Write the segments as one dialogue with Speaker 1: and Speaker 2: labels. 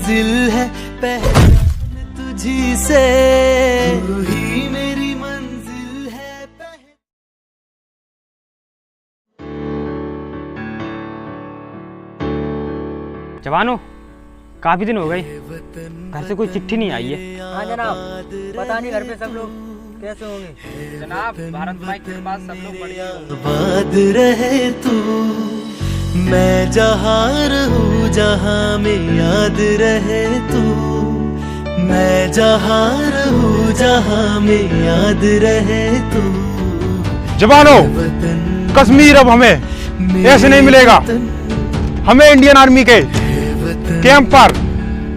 Speaker 1: मंजिल है पहचान तुझी से, तू ही मेरी मंजिल है
Speaker 2: जवानों, काफी दिन हो गए, घर से कोई चिट्ठी नहीं आई है।
Speaker 3: हाँ जनाब, पता नहीं घर पे सब लोग कैसे होंगे।
Speaker 2: जनाब, भारत माई के पास सब लोग बढ़िया होंगे।
Speaker 1: आबाद रहे तू, मैं जहाँ रहूँ जहाँ में याद रहे तू, मैं जहाँ रहूँ जहाँ में याद रहे तू।
Speaker 4: जवानों, कश्मीर अब हमें ऐसे नहीं मिलेगा। हमें इंडियन आर्मी के कैंप पर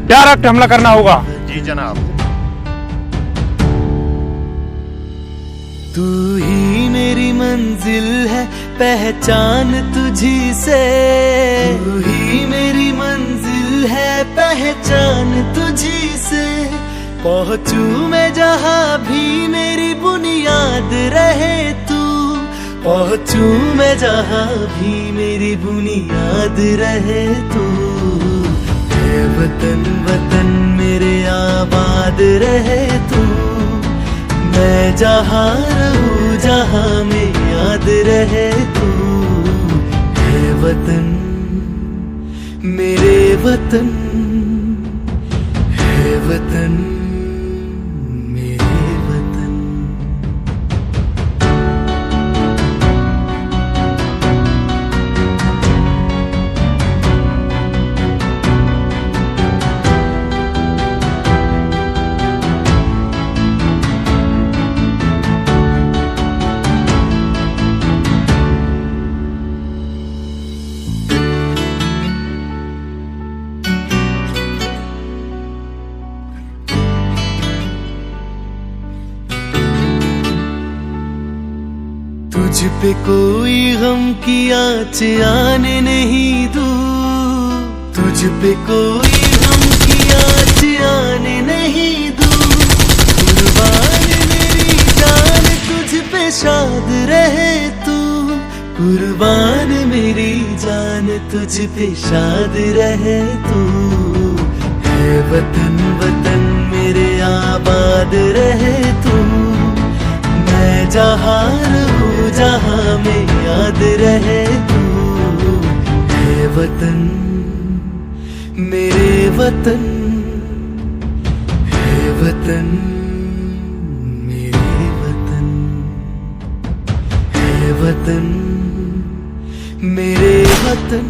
Speaker 4: डायरेक्ट हमला करना होगा।
Speaker 5: जी जनाब।
Speaker 1: तू ही मेरी मंजिल है पहचान तुझी से, तू ही मेरी मंजिल है पहचान तुझी से। पहुंचूं मैं जहाँ भी मेरी बुनियाद रहे तू, पहुंचूं मैं जहाँ भी मेरी बुनियाद रहे तू। है वतन वतन मेरे आबाद रहे तू, मैं जहाँ रहूँ जहाँ में याद रहे तू। है वतन मेरे वतन, है वतन मेरे वतन। तुझ पे कोई गम की आँच आने नहीं दूँ, तुझ पे कोई गम की आँच आने नहीं दूँ। कुर्बान मेरी जान तुझ पे शाद रहे तू, कुर्बान मेरी जान तुझ पे शाद रहे तू। है वतन वतन मेरे आबाद रहे तू, मैं जहाँ रहूँ जहाँ में याद रहे तू। है वतन मेरे वतन, है वतन मेरे वतन, है वतन मेरे वतन,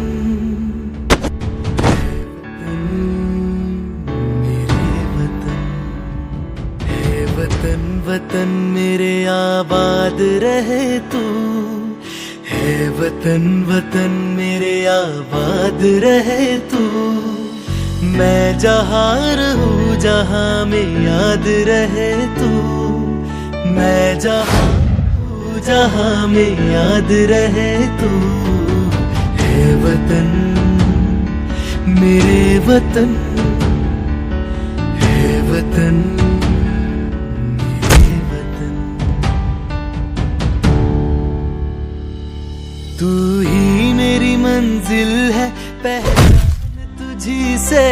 Speaker 1: वतन वतन मेरे आबाद रहे तू। है वतन वतन मेरे आबाद रहे तू, मैं जहाँ रहूँ जहाँ में याद रहे तू। मैं जहाँ रहूँ जहाँ में याद रहे तू। है वतन मेरे वतन, है वतन तू ही मेरी मंजिल है पहचान तुझी से,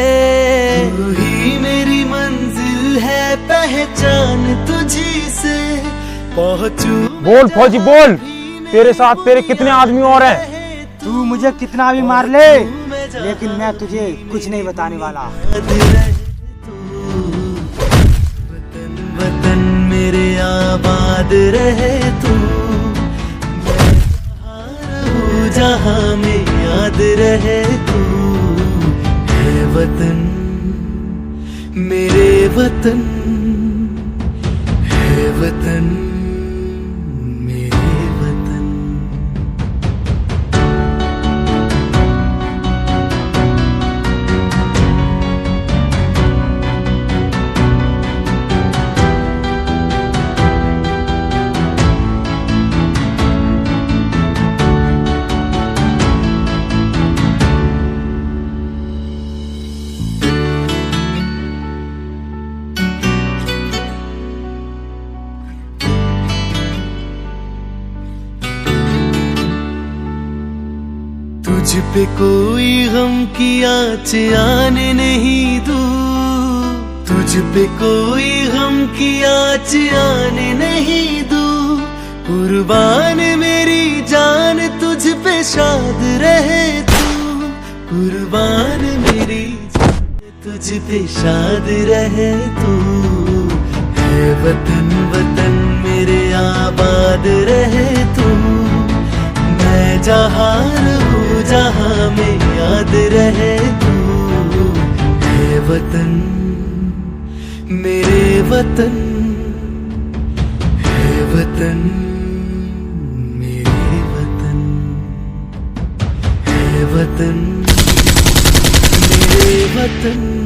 Speaker 1: तू ही मेरी मंजिल है पहचान तुझी से। पहुंचूं
Speaker 4: बोल फौजी बोल, तेरे साथ तेरे कितने आदमी और हैं?
Speaker 3: तू मुझे कितना भी मार ले, लेकिन मैं तुझे कुछ नहीं बताने वाला।
Speaker 1: वतन वतन मेरे आबाद रहे तू, जहाँ में याद रहे तू। है वतन मेरे वतन, है वतन मेरे वतन। पे कोई गम की आँच आने नहीं दूँ, तुझ पे कोई गम की आँच आने नहीं दूँ। कुर्बान मेरी जान तुझ पे शाद रहे तू, कुर्बान मेरी जान तुझ पे शाद रहे तू। है वतन वतन मेरे आबाद रहे तू, मैं जहाँ रहूँ जहाँ में याद रहे तू। है वतन मेरे वतन, है वतन मेरे वतन, है वतन मेरे वतन।